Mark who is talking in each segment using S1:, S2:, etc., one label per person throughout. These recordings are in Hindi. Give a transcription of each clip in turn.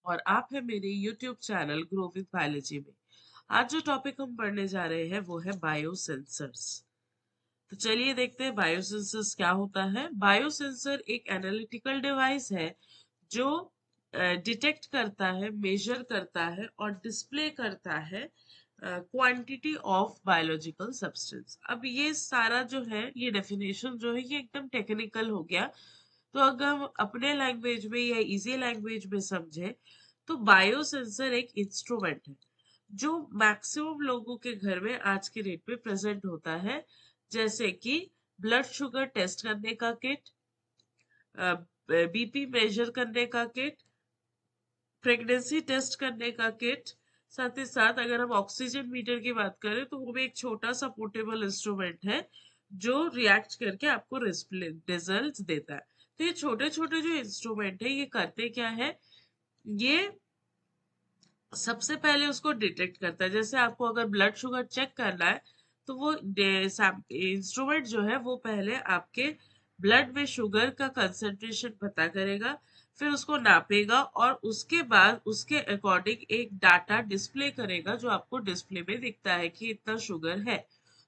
S1: और आप हैं मेरे YouTube channel grow with biology में। आज जो टॉपिक हम पढ़ने जा रहे हैं वो है बायोसेंसर्स। तो चलिए देखते हैं बायोसेंसर्स क्या होता है। बायोसेंसर एक एनालिटिकल डिवाइस है जो डिटेक्ट करता है, मेजर करता है और डिस्प्ले करता है क्वांटिटी ऑफ बायोलॉजिकल सब्सटेंस। अब ये सारा जो है, ये डेफिनेशन जो है, ये एकदम टेक्निकल हो गया। तो अगर हम अपने लैंग्वेज में या इजी लैंग्वेज में समझे तो बायोसेंसर एक इंस्ट्रूमेंट है जो मैक्सिमम लोगों के घर में आज के डेट में प्रेजेंट होता है। जैसे कि ब्लड शुगर टेस्ट करने का किट, बीपी मेजर करने का किट, प्रेगनेंसी टेस्ट करने का किट। साथ ही साथ अगर हम ऑक्सीजन मीटर की बात करें तो वो भी एक छोटा सा पोर्टेबल इंस्ट्रूमेंट है जो रिएक्ट करके आपको रिजल्ट देता है। तो ये छोटे छोटे जो इंस्ट्रूमेंट है ये करते क्या है, ये सबसे पहले उसको डिटेक्ट करता है। जैसे आपको अगर ब्लड शुगर चेक करना है तो वो इंस्ट्रूमेंट जो है वो पहले आपके ब्लड में शुगर का कंसंट्रेशन पता करेगा, फिर उसको नापेगा और उसके बाद उसके अकॉर्डिंग एक डाटा डिस्प्ले करेगा जो आपको डिस्प्ले में दिखता है कि इतना शुगर है।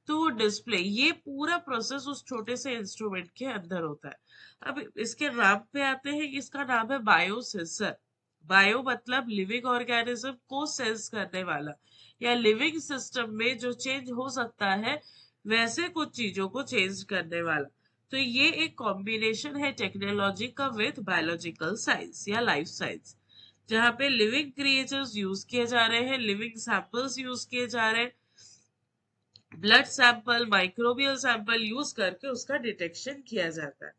S1: तो वो डिस्प्ले, ये पूरा प्रोसेस उस छोटे से इंस्ट्रूमेंट के अंदर होता है। अब इसके नाम पे आते हैं, इसका नाम है बायोसेंसर। बायो मतलब लिविंग ऑर्गेनिज्म को सेंस करने वाला या लिविंग सिस्टम में जो चेंज हो सकता है वैसे कुछ चीजों को चेंज करने वाला। तो ये एक कॉम्बिनेशन है टेक्नोलॉजी का विद बायोलॉजिकल साइंस या लाइफ साइंस, जहाँ पे लिविंग क्रिएचर्स यूज किए जा रहे हैं, लिविंग सैंपल्स यूज किए जा रहे हैं, blood sample, microbial sample use करके उसका डिटेक्शन किया जाता है।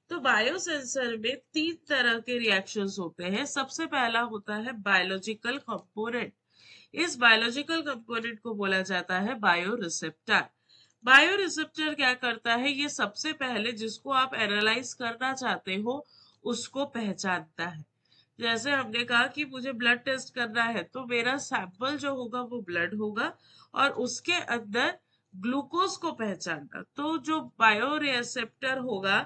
S1: तो बायोसेंसर में तीन तरह के रिएक्शंस होते हैं। सबसे पहला होता है बायोलॉजिकल कंपोनेंट। इस बायोलॉजिकल कंपोनेंट को बोला जाता है बायो रिसेप्टर। बायो रिसेप्टर क्या करता है, ये सबसे पहले जिसको आप एनालाइज करना चाहते हो उसको पहचानता है। जैसे हमने कहा कि मुझे ब्लड टेस्ट करना है तो मेरा सैंपल जो होगा वो ब्लड होगा और उसके अंदर ग्लूकोज को पहचानना। तो जो बायो रिसेप्टर होगा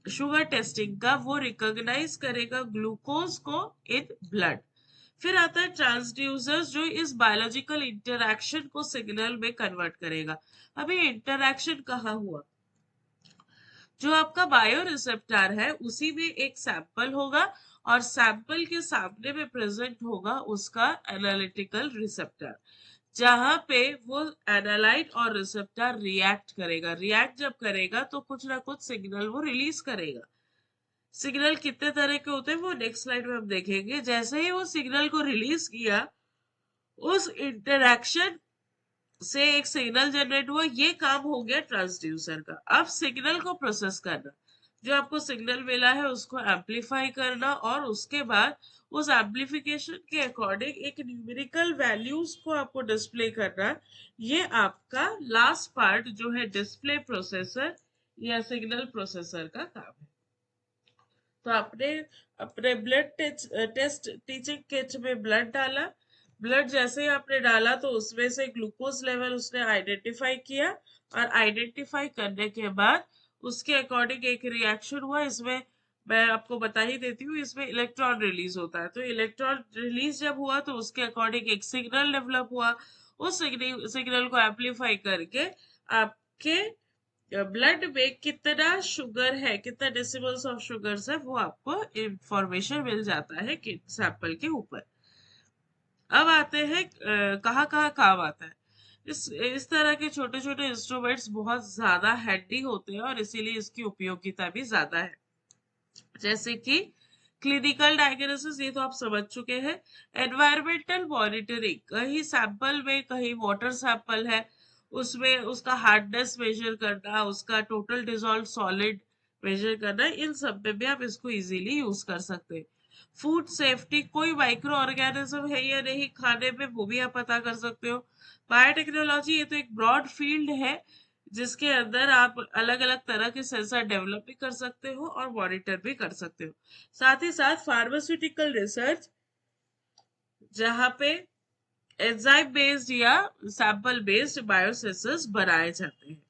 S1: शुगर टेस्टिंग का, वो रिकॉग्नाइज करेगा ग्लूकोज को इन ब्लड। फिर आता है ट्रांसड्यूसर्स जो इस बायोलॉजिकल इंटरैक्शन को सिग्नल में कन्वर्ट करेगा। अभी इंटरैक्शन कहाँ हुआ, जो आपका बायो रिसेप्टर है उसी में एक सैंपल होगा और सैंपल के सामने में प्रेजेंट होगा उसका एनालिटिकल रिसेप्टर, जहां पे वो एनालाइट और रिसेप्टर रिएक्ट करेगा। रिएक्ट जब करेगा तो कुछ ना कुछ सिग्नल वो रिलीज करेगा। सिग्नल कितने तरह के होते हैं वो नेक्स्ट स्लाइड में हम देखेंगे। जैसे ही वो सिग्नल को रिलीज किया, उस इंटरैक्शन से एक सिग्नल जनरेट हुआ, ये काम हो गया ट्रांसड्यूसर का। अब सिग्नल को प्रोसेस करना, जो आपको सिग्नल मिला है उसको एम्पलीफाई करना और उसके बाद उस एम्पलीफिकेशन के अकॉर्डिंग एक न्यूमेरिकल वैल्यूज को आपको डिस्प्ले करना, ये आपका लास्ट पार्ट जो है डिस्प्ले प्रोसेसर या सिग्नल प्रोसेसर का काम है। तो आपने अपने ब्लड टेस्ट टीचिंग किट में ब्लड डाला। ब्लड जैसे ही आपने डाला तो उसमें से ग्लूकोज लेवल उसने आइडेंटिफाई किया और आइडेंटिफाई करने के बाद उसके अकॉर्डिंग एक रिएक्शन हुआ। इसमें मैं आपको बता ही देती हूँ, इसमें इलेक्ट्रॉन रिलीज होता है। तो इलेक्ट्रॉन रिलीज जब हुआ तो उसके अकॉर्डिंग एक सिग्नल डेवलप हुआ। उस सिग्नल को एम्पलीफाई करके आपके ब्लड में कितना शुगर है, कितना डेसिमल्स ऑफ शुगर्स है, वो आपको इंफॉर्मेशन मिल जाता है कि सैंपल के ऊपर। अब आते हैं कहाँ कहाँ काम आता है। इस तरह के छोटे छोटे इंस्ट्रूमेंट्स बहुत ज्यादा हैंडी होते हैं और इसीलिए इसकी उपयोगिता भी ज्यादा है। जैसे कि क्लिनिकल डायग्नोसिस, ये तो आप समझ चुके हैं। एनवायरमेंटल मॉनिटरिंग, कहीं सैंपल में, कहीं वाटर सैंपल है उसमें उसका हार्डनेस मेजर करना, उसका टोटल डिजॉल्व सॉलिड मेजर करना, इन सब में भी आप इसको इजीली यूज कर सकते हैं। फूड सेफ्टी, कोई माइक्रो ऑर्गेनिज्म है या नहीं खाने में, वो भी आप पता कर सकते हो। बायोटेक्नोलॉजी ये तो एक ब्रॉड फील्ड है जिसके अंदर आप अलग अलग तरह के सेंसर डेवलप भी कर सकते हो और मॉनिटर भी कर सकते हो। साथ ही साथ फार्मास्यूटिकल रिसर्च, जहां पे एंजाइम बेस्ड या सैंपल बेस्ड बायोसेंसर्स बनाए जाते हैं।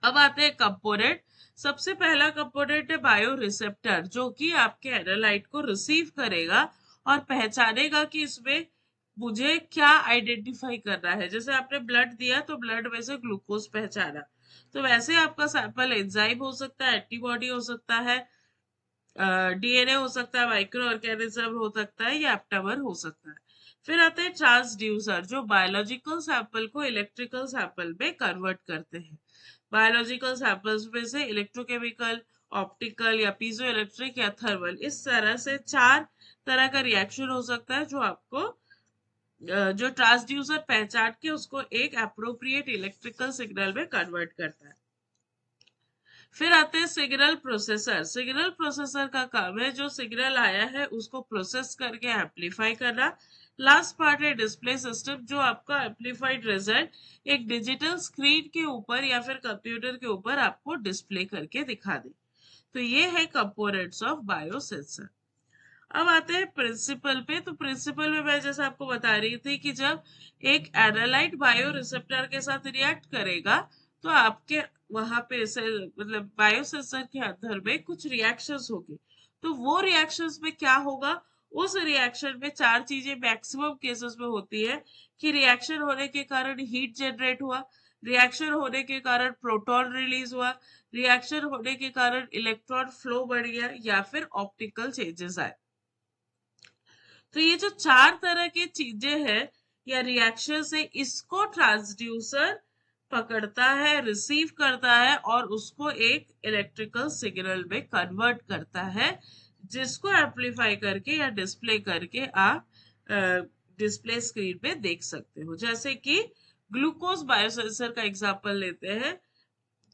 S1: अब आते हैं कंपोनेंट। सबसे पहला कंपोनेंट है बायो रिसेप्टर, जो कि आपके एनालाइट को रिसीव करेगा और पहचानेगा कि इसमें मुझे क्या आइडेंटिफाई करना है। जैसे आपने ब्लड दिया तो ब्लड में से ग्लूकोज पहचाना, तो वैसे आपका सैंपल एंजाइम हो सकता है, एंटीबॉडी हो सकता है, डीएनए हो सकता है, माइक्रो ऑर्गेनिज्म हो सकता है, या एप्टामर हो सकता है। फिर आते हैं ट्रांसड्यूसर, जो बायोलॉजिकल सैंपल को इलेक्ट्रिकल सैंपल में कन्वर्ट करते हैं। बायोलॉजिकल सैंपल्स में से इलेक्ट्रोकेमिकल, ऑप्टिकल या पीजो इलेक्ट्रिक या थर्मल, इस तरह से 4 तरह का रिएक्शन हो सकता है जो आपको जो ट्रांसड्यूसर पहचान के उसको एक अप्रोप्रिएट इलेक्ट्रिकल सिग्नल में कन्वर्ट करता है। फिर आते हैं सिग्नल प्रोसेसर। सिग्नल प्रोसेसर का काम है जो सिग्नल आया है उसको प्रोसेस करके एम्पलीफाई करना। लास्ट पार्ट है डिस्प्ले सिस्टम, जो आपका एम्पलीफाइड रिजल्ट एक डिजिटल स्क्रीन के ऊपर या फिर कंप्यूटर के ऊपर आपको डिस्प्ले करके दिखा दे। तो ये है कंपोनेंट्स ऑफ बायोसेंसर। अब आते हैं प्रिंसिपल पे। तो प्रिंसिपल में मैं जैसे आपको बता रही थी कि जब एक एनालाइट बायो रिसेप्टर के साथ रिएक्ट करेगा तो आपके वहां पे मतलब बायोसेंसर के अंदर में कुछ रिएक्शंस होगी। तो वो रिएक्शंस में क्या होगा, उस रिएक्शन में 4 चीजें मैक्सिमम केसेस में होती है कि रिएक्शन होने के कारण हीट जनरेट हुआ, रिएक्शन होने के कारण प्रोटॉन रिलीज हुआ, रिएक्शन होने के कारण इलेक्ट्रॉन फ्लो बढ़ गया, या फिर ऑप्टिकल चेंजेस आए। तो ये जो 4 तरह की चीजें हैं या रिएक्शन है, इसको ट्रांसड्यूसर पकड़ता है, रिसीव करता है और उसको एक इलेक्ट्रिकल सिग्नल में कन्वर्ट करता है, जिसको एम्पलीफाई करके या डिस्प्ले करके आप डिस्प्ले स्क्रीन पे देख सकते हो। जैसे कि ग्लूकोज बायोसेंसर का एग्जांपल लेते हैं।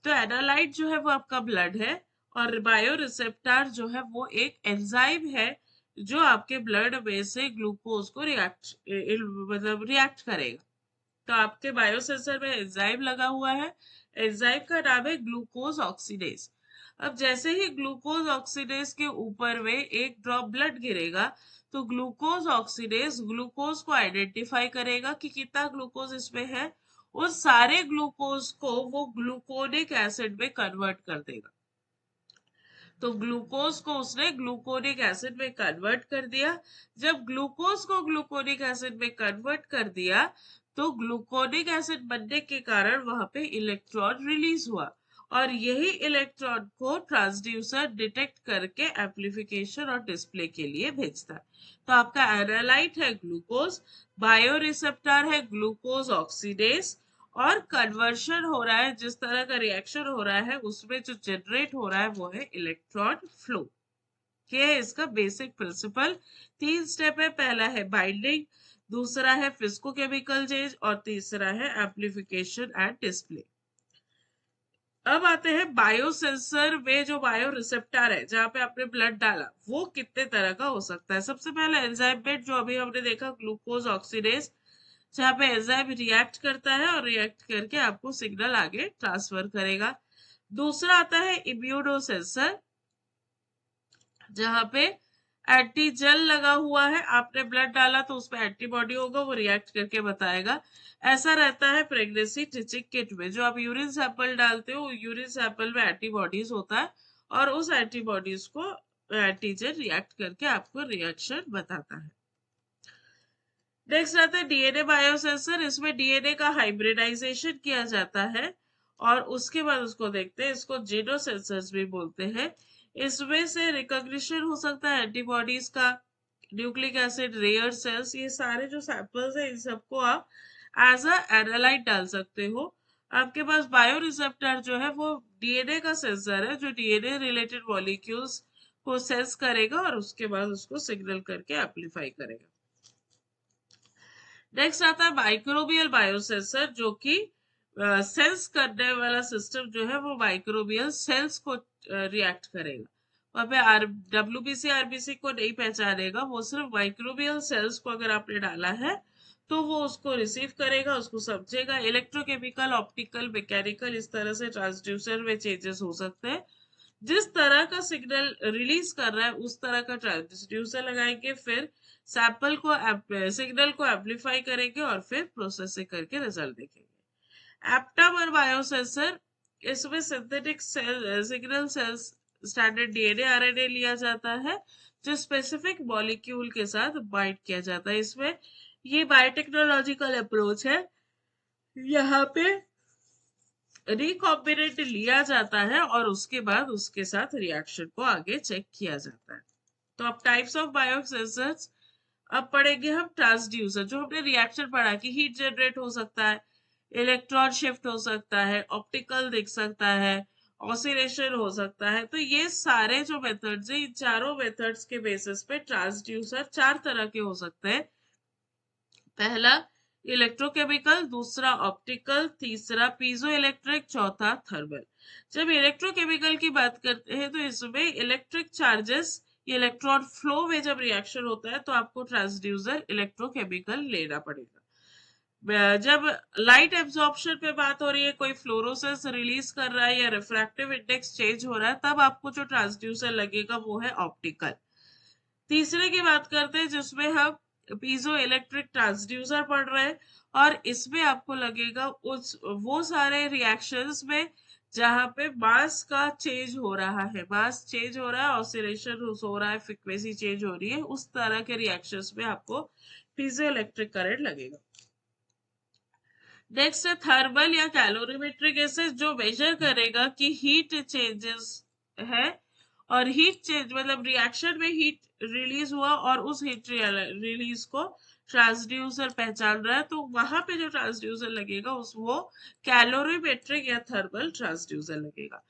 S1: तो एनालाइट जो है वो आपका ब्लड है और बायो रिसेप्टर जो है वो एक एंजाइम है जो आपके ब्लड में से ग्लूकोज को रिएक्ट करेगा। तो आपके बायोसेंसर में एंजाइम लगा हुआ है, एंजाइम का नाम है ग्लूकोज ऑक्सीडेज। अब जैसे ही ग्लूकोज ऑक्सीडेज के ऊपर में एक ड्रॉप ब्लड गिरेगा तो ग्लूकोज ऑक्सीडेज ग्लूकोज को आइडेंटिफाई करेगा कि कितना ग्लूकोज इसमें है, उस सारे ग्लूकोज को वो ग्लूकोनिक एसिड में कन्वर्ट कर देगा। तो ग्लूकोज को उसने ग्लूकोनिक एसिड में कन्वर्ट कर दिया। जब ग्लूकोज को ग्लूकोनिक एसिड में कन्वर्ट कर दिया तो ग्लूकोनिक एसिड बनने के कारण वहां पे इलेक्ट्रॉन रिलीज हुआ और यही इलेक्ट्रॉन को ट्रांसड्यूसर डिटेक्ट करके एम्पलीफिकेशन और डिस्प्ले के लिए भेजता है। तो आपका एनालाइट है ग्लूकोज, बायो रिसेप्टर है ग्लूकोज ऑक्सीडेज, और कन्वर्शन हो रहा है, जिस तरह का रिएक्शन हो रहा है उसमें जो जनरेट हो रहा है वो है इलेक्ट्रॉन फ्लो। ये है इसका बेसिक प्रिंसिपल। 3 स्टेप है। पहला है बाइंडिंग, दूसरा है फिजिकोकेमिकल चेंज और तीसरा है एम्पलीफिकेशन एंड डिस्प्ले। अब आते हैं बायोसेंसर में जो बायो रिसेप्टर है जहां पे आपने ब्लड डाला वो कितने तरह का हो सकता है। सबसे पहले एंजाइम बेड जो अभी हमने देखा ग्लूकोज ऑक्सीडेज, जहाँ पे एंजाइम रिएक्ट करता है और रिएक्ट करके आपको सिग्नल आगे ट्रांसफर करेगा। दूसरा आता है इम्यूनो सेंसर, जहाँ पे एंटीजन लगा हुआ है, आपने ब्लड डाला तो उसमें एंटीबॉडी होगा, वो रिएक्ट करके बताएगा। ऐसा रहता है प्रेगनेंसी टीचिंग किट में, जो आप यूरिन सैंपल डालते हो यूरिन सैंपल में एंटीबॉडीज होता है और उस एंटीबॉडीज को एंटीजन रिएक्ट करके आपको रिएक्शन बताता है। नेक्स्ट आता है डीएनए बायोसेंसर। इसमें डीएनए का हाइब्रिडाइजेशन किया जाता है और उसके बाद उसको देखते हैं, इसको जीनो सेंसर्स भी बोलते हैं। इसमें से रिकॉग्निशन हो सकता है एंटीबॉडीज का, न्यूक्लिक एसिड, रेयर सेल्स, ये सारे जो सैंपल्स हैं इन सबको आप एज अ एनालाइट डाल सकते हो। आपके पास बायो रिसेप्टर जो है वो डीएनए का सेंसर है जो डीएनए रिलेटेड मॉलिक्यूल्स को सेंस करेगा और उसके बाद उसको सिग्नल करके एम्पलीफाई करेगा। नेक्स्ट आता है माइक्रोबियल बायोसेंसर, जो कि सेंस करने वाला सिस्टम जो है वो माइक्रोबियल सेल्स को रिएक्ट करेगा। वहां पे डब्ल्यूबीसी आरबीसी को नहीं पहचानेगा, वो सिर्फ माइक्रोबियल सेल्स को अगर आपने डाला है तो वो उसको रिसीव करेगा, उसको समझेगा। इलेक्ट्रोकेमिकल, ऑप्टिकल, मैकेनिकल, इस तरह से ट्रांसड्यूसर में चेंजेस हो सकते हैं। जिस तरह का सिग्नल रिलीज कर रहा है उस तरह का ट्रांसड्यूसर लगाएंगे, फिर सैंपल को सिग्नल को एम्पलीफाई करेंगे और फिर प्रोसेसिंग करके रिजल्ट देखेंगे। एप्टामर बायोसेंसर, इसमें synthetic cell signal cells standard DNA RNA लिया जाता है जो स्पेसिफिक मॉलिक्यूल के साथ बाइंड किया जाता है। इसमें ये बायोटेक्नोलॉजिकल अप्रोच है। यहाँ पे रिकॉम्बिनेंट लिया जाता है और उसके बाद उसके साथ रिएक्शन को आगे चेक किया जाता है। तो अब टाइप्स ऑफ बायोसेंसर्स अब पढ़ेंगे हम। ट्रांसड्यूसर, जो हमने रिएक्शन पढ़ा कि हीट जनरेट हो सकता है, इलेक्ट्रॉन शिफ्ट हो सकता है, ऑप्टिकल दिख सकता है, ऑसिलेशन हो सकता है। तो ये सारे जो मेथड्स है, इन चारों मेथड्स के बेसिस पे ट्रांसड्यूसर चार तरह के हो सकते हैं। पहला इलेक्ट्रोकेमिकल, दूसरा ऑप्टिकल, तीसरा पीजो इलेक्ट्रिक, चौथा थर्मल। जब इलेक्ट्रोकेमिकल की बात करते हैं तो इसमें इलेक्ट्रिक चार्जेस, इलेक्ट्रॉन फ्लो में जब रिएक्शन होता है तो आपको ट्रांसड्यूसर इलेक्ट्रोकेमिकल लेना पड़ेगा। जब लाइट एब्जॉर्प्शन पे बात हो रही है, कोई फ्लोरोसेंस रिलीज कर रहा है या रिफ्रैक्टिव इंडेक्स चेंज हो रहा है, तब आपको जो ट्रांसड्यूसर लगेगा वो है ऑप्टिकल। तीसरे की बात करते हैं जिसमें हम पीजो इलेक्ट्रिक ट्रांसड्यूसर पढ़ रहे हैं, और इसमें आपको लगेगा उस वो सारे रिएक्शंस में जहां पे मास का चेंज हो रहा है, मास चेंज हो रहा है, ऑसिलेशन हो रहा है, फ्रीक्वेंसी चेंज हो रही है, उस तरह के रिएक्शंस में आपको पीजो इलेक्ट्रिक करंट लगेगा। नेक्स्ट है थर्मल या कैलोरीमेट्रिक एसिड, जो मेजर करेगा कि हीट चेंजेस है, और हीट चेंज मतलब रिएक्शन में हीट रिलीज हुआ और उस हीट रिलीज को ट्रांसड्यूसर पहचान रहा है, तो वहां पे जो ट्रांसड्यूसर लगेगा उस वो कैलोरीमेट्रिक या थर्मल ट्रांसड्यूसर लगेगा।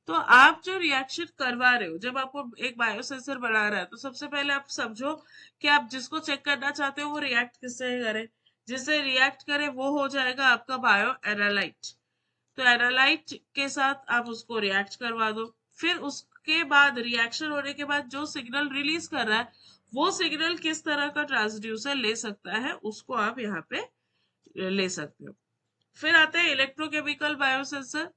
S1: तो आप जो रिएक्शन करवा रहे हो, जब आपको एक बायोसेंसर बना रहा है, तो सबसे पहले आप समझो कि आप जिसको चेक करना चाहते हो वो रिएक्ट किससे करे। जिससे रिएक्ट करे वो हो जाएगा आपका बायो एनालाइट। तो एनालाइट के साथ आप उसको रिएक्ट करवा दो। फिर उसके बाद रिएक्शन होने के बाद जो सिग्नल रिलीज कर रहा है, वो सिग्नल किस तरह का ट्रांसड्यूसर ले सकता है, उसको आप यहाँ पे ले सकते हो। फिर आते हैं इलेक्ट्रोकेमिकल बायोसेंसर।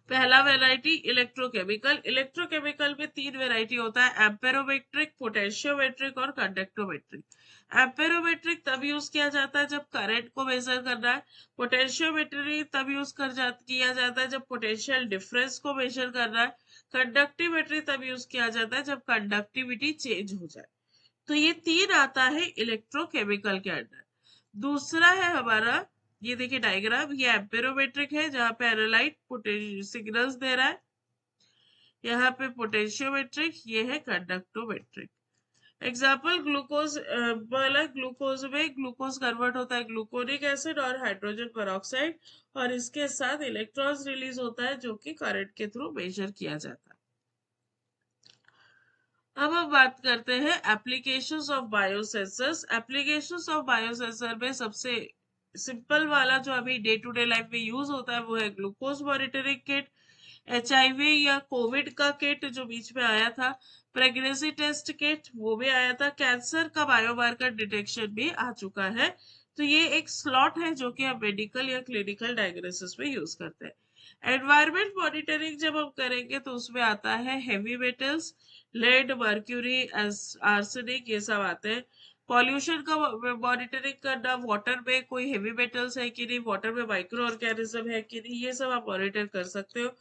S1: पहला वैरायटी इलेक्ट्रोकेमिकल। इलेक्ट्रोकेमिकल में तीन वैरायटी होता है, एम्पेरोमेट्रिक, पोटेंशियोमेट्रिक और कंडक्टोमेट्रिक। एम्पेरोमेट्रिक तब यूज किया जाता है जब करंट को मेजर करना है। पोटेंशियोमेट्री तब यूज किया जाता है जब पोटेंशियल डिफरेंस को मेजर करना है। कंडक्टिविटी तब यूज किया जाता है जब कंडक्टिविटी चेंज हो जाए। तो ये तीन आता है इलेक्ट्रोकेमिकल के अंडर। दूसरा है हमारा, ये देखिए डायग्राम, ये एम्पेरोमेट्रिक है जहां पे एनालाइट सिग्नल्स दे रहा है। यहाँ पे पोटेंशियोमेट्रिक, ये है कंडक्टोमेट्रिक। एग्जाम्पल ग्लूकोज वाला, ग्लूकोज में ग्लूकोज कन्वर्ट होता है ग्लूकोनिक एसिड और हाइड्रोजन पेरोक्साइड, और इसके साथ इलेक्ट्रॉन्स रिलीज होता है जो कि करंट के थ्रू मेजर किया जाता है। अब हम बात करते हैं applications of biosensors. Applications of biosensor में सबसे सिंपल वाला जो अभी डे टू डे लाइफ में यूज होता है वो है ग्लूकोज मॉनिटरिंग किट, HIV या कोविड का किट जो बीच में आया था, प्रेगनेंसी टेस्ट किट वो भी आया था, कैंसर का बायोमार्कर डिटेक्शन भी आ चुका है। तो ये एक स्लॉट है जो कि हम मेडिकल या क्लिनिकल डायग्नोसिस में यूज करते हैं। एनवायरमेंट मॉनिटरिंग जब हम करेंगे तो उसमें आता है heavy metals, lead, mercury, arsenic, ये सब आते हैं। पॉल्यूशन का मॉनिटरिंग करना, वाटर में कोई हेवी मेटल्स है कि नहीं, वाटर में माइक्रो ऑर्गेनिज्म है कि नहीं, ये सब आप मॉनिटर कर सकते हो।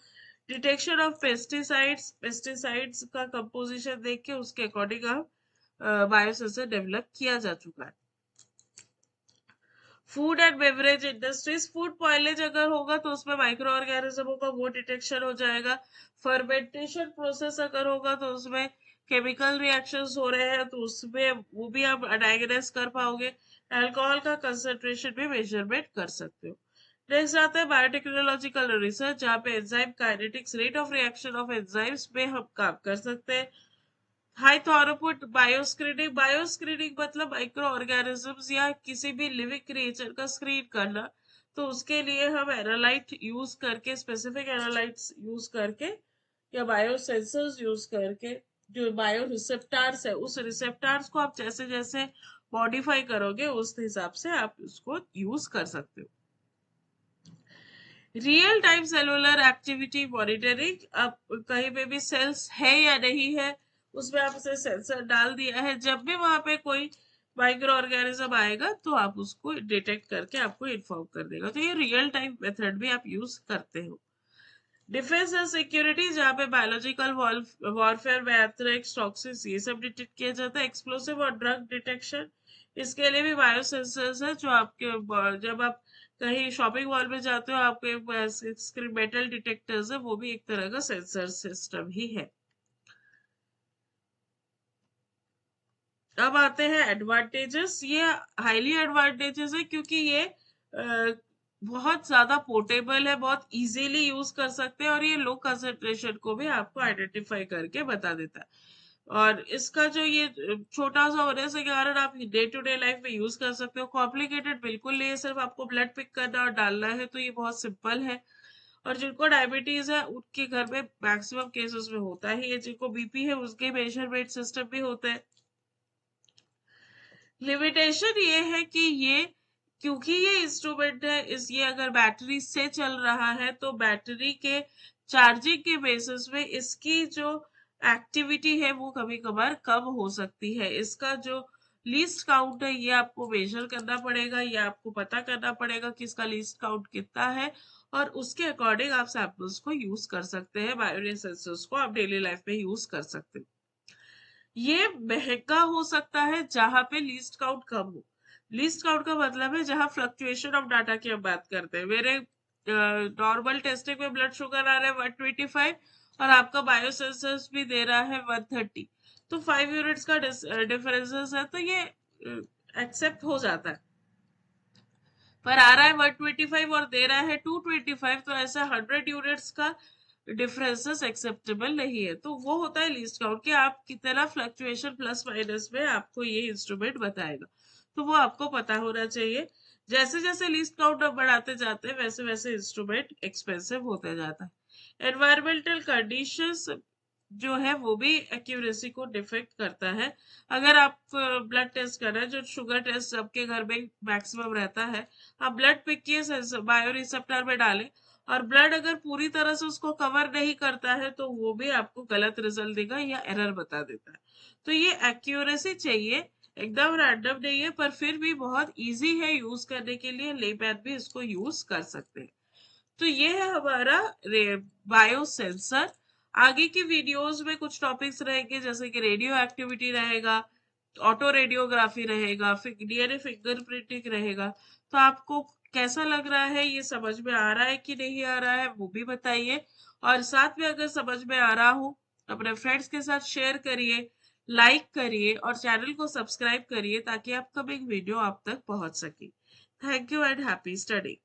S1: डिटेक्शन ऑफ पेस्टिसाइड्स, पेस्टिसाइड्स का कंपोजिशन देख के उसके अकॉर्डिंग आप बायोसेंसर डेवलप किया जा चुका है। Food and beverage industries, food spoilage अगर होगा तो उसमें माइक्रो ऑर्गेनिज्म होगा, वो डिटेक्शन हो जाएगा। फर्मेंटेशन प्रोसेस अगर होगा तो उसमें केमिकल रिएक्शंस हो रहे हैं तो उसमें वो भी आप डायग्नोस कर पाओगे। अल्कोहल का कंसंट्रेशन भी मेजरमेंट कर सकते हो। नेक्स्ट आता है बायोटेक्नोलॉजिकल रिसर्च, जहाँ पे enzyme kinetics, rate of reaction of enzymes पे हम काम कर सकते हैं। हाई थॉरोपुट बायोस्क्रीनिंग, बायोस्क्रीनिंग मतलब माइक्रो ऑर्गेनिजम्स या किसी भी लिविंग क्रिएचर का स्क्रीन करना। तो उसके लिए हम एनालाइट यूज करके, स्पेसिफिक एनालाइट्स यूज करके या बायोसेंसर्स यूज करके, जो बायो रिसेप्टार्स है उस रिसेप्टार्स को आप जैसे जैसे मॉडिफाई करोगे उस हिसाब से आप उसको यूज कर सकते हो। Real time cellular activity monitoring, अब कहीं पे भी सेल्स है या नहीं है उसमें आप उसे सेंसर डाल दिया है, जब भी वहां पे कोई माइक्रो ऑर्गेनिज्म आएगा तो आप उसको डिटेक्ट करके आपको इन्फॉर्म कर देगा। तो ये रियल टाइम मेथड भी आप यूज करते हो। डिफेंस एंड सिक्योरिटी जहाँ पे बायोलॉजिकल वॉरफेयर में एंथ्रेक्स टॉक्सिस ये सब डिटेक्ट किया जाता है। एक्सप्लोसिव और ड्रग डिटेक्शन, इसके लिए भी बायो सेंसर्स है जो आपके जब आप कहीं शॉपिंग मॉल में जाते हो आपके मेटल डिटेक्टर्स है, वो भी एक तरह का सेंसर सिस्टम ही है। अब आते हैं एडवांटेजेस। ये हाईली एडवांटेजेस है क्योंकि ये बहुत ज्यादा पोर्टेबल है, बहुत इजीली यूज कर सकते हैं और ये लो कंसंट्रेशन को भी आपको आइडेंटिफाई करके बता देता है। और इसका जो ये छोटा सा होने से कारण आप डे टू डे लाइफ में यूज कर सकते हो। कॉम्प्लिकेटेड बिल्कुल नहीं है, सिर्फ आपको ब्लड पिक करना और डालना है, तो ये बहुत सिंपल है। और जिनको डायबिटीज है उनके घर में मैक्सिमम केसेस में होता ही है, जिनको बीपी है उसके मेजरमेंट सिस्टम भी होते हैं। लिमिटेशन ये है कि ये क्योंकि ये इंस्ट्रूमेंट है, इस ये अगर बैटरी से चल रहा है तो बैटरी के चार्जिंग के बेसिस में इसकी जो एक्टिविटी है वो कभी कभार कम हो सकती है। इसका जो लीस्ट काउंट है ये आपको मेजर करना पड़ेगा, ये आपको पता करना पड़ेगा कि इसका लीस्ट काउंट कितना है, और उसके अकॉर्डिंग आप सैंपल्स को यूज कर सकते हैं, बायोरिया सेंसर्स को आप डेली लाइफ में यूज कर सकते हैं। ये महंगा हो सकता है जहां पे लीस्ट काउंट कम हो। लीस्ट काउंट का मतलब है जहां फ्लक्चुएशन ऑफ डाटा की हम बात करते हैं। मेरे नॉर्मल टेस्टिंग में ब्लड शुगर आ रहा है 125 और आपका बायोसेंसर्स भी दे रहा है 130, तो 5 यूनिट्स का डिफरेंसेस है, तो ये एक्सेप्ट हो जाता है। पर आ रहा है 125 और दे रहा है 225, तो ऐसा 100 यूनिट्स का डिफरेंसेस एक्सेप्टेबल नहीं है। तो वो होता है लीस्ट काउंट कि आप कितना फ्लक्चुएशन प्लस माइनस में आपको ये इंस्ट्रूमेंट बताएगा, तो वो आपको पता होना चाहिए। जैसे जैसे लीस्ट काउंट आप बढ़ाते जाते हैं वैसे वैसे इंस्ट्रूमेंट एक्सपेंसिव होते जाता है। एनवायरमेंटल कंडीशंस जो है वो भी एक्यूरेसी को डिफेक्ट करता है। अगर आप ब्लड टेस्ट कर रहे हैं, जो शुगर टेस्ट सबके घर में मैक्सिमम रहता है, आप ब्लड पिक किए बायो रिसेप्टर में डालें और ब्लड अगर पूरी तरह से उसको कवर नहीं करता है तो वो भी आपको गलत रिजल्ट देगा या एरर बता देता है। तो ये एक्यूरेसी चाहिए, एकदम रैंडम नहीं है, पर फिर भी बहुत इजी है यूज करने के लिए, लेमैन भी इसको यूज कर सकते हैं। तो ये है हमारा बायो सेंसर। आगे की वीडियोस में कुछ टॉपिक्स रहेंगे जैसे कि रेडियो एक्टिविटी रहेगा, ऑटो रेडियोग्राफी रहेगा, फिर डीएनए फिंगरप्रिंटिंग रहेगा। तो आपको कैसा लग रहा है, ये समझ में आ रहा है कि नहीं आ रहा है, वो भी बताइए। और साथ में अगर समझ में आ रहा हो अपने फ्रेंड्स के साथ शेयर करिए, लाइक करिए और चैनल को सब्सक्राइब करिए ताकि अपकमिंग वीडियो आप तक पहुंच सके। Thank you and happy study.